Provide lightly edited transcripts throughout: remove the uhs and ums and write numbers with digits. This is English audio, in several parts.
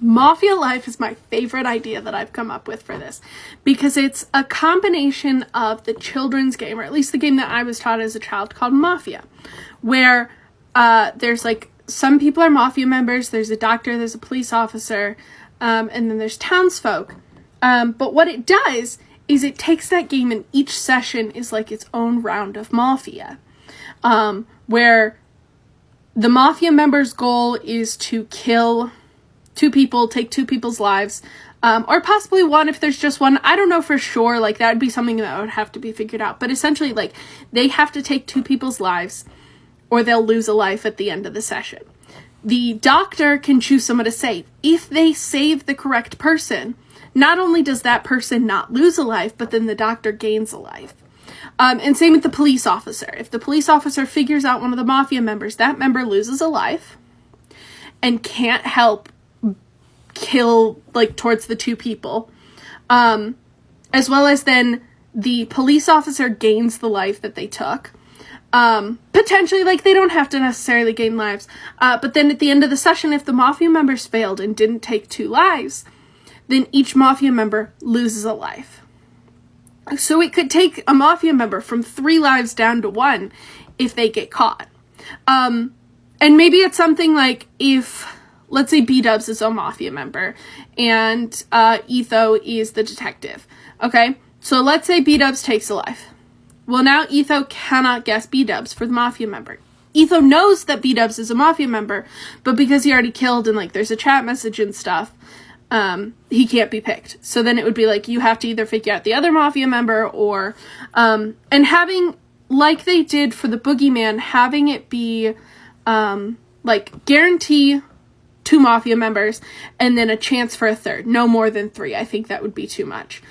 Mafia Life is my favorite idea that I've come up with for this, because it's a combination of the children's game, or at least the game that I was taught as a child, called Mofia, where there's like, some people are Mafia members, there's a doctor, there's a police officer, and then there's townsfolk. But what it does is it takes that game, and each session is like its own round of Mafia, where the Mafia member's goal is to kill 2 people, take 2 people's lives, or possibly 1 if there's just 1. I don't know for sure, like that would be something that would have to be figured out, but essentially like they have to take 2 people's lives or they'll lose a life at the end of the session. The doctor can choose someone to save. If they save the correct person, not only does that person not lose a life, but then the doctor gains a life. And same with the police officer. If the police officer figures out one of the Mafia members, that member loses a life and can't help kill like towards the 2 people, as well as then the police officer gains the life that they took. Potentially, like, they don't have to necessarily gain lives, but then at the end of the session, if the Mafia members failed and didn't take 2 lives, then each Mafia member loses a life. So it could take a Mafia member from 3 lives down to 1 if they get caught. And maybe it's something like, if let's say B-Dubs is a Mafia member and Etho is the detective. Okay, so let's say B-Dubs takes a life. Well, now Etho cannot guess B-Dubs for the Mafia member. Etho knows that B-Dubs is a Mafia member, but because he already killed and like there's a chat message and stuff, he can't be picked. So then it would be like, you have to either figure out the other Mafia member or, and having, like they did for the Boogeyman, having it be, like, guarantee 2 Mafia members and then a chance for a 3rd. No more than 3. I think that would be too much.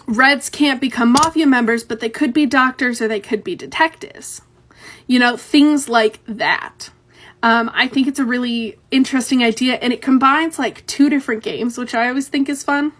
Reds can't become Mafia members, but they could be doctors or they could be detectives. You know, things like that. I think it's a really interesting idea, and it combines like 2 different games, which I always think is fun.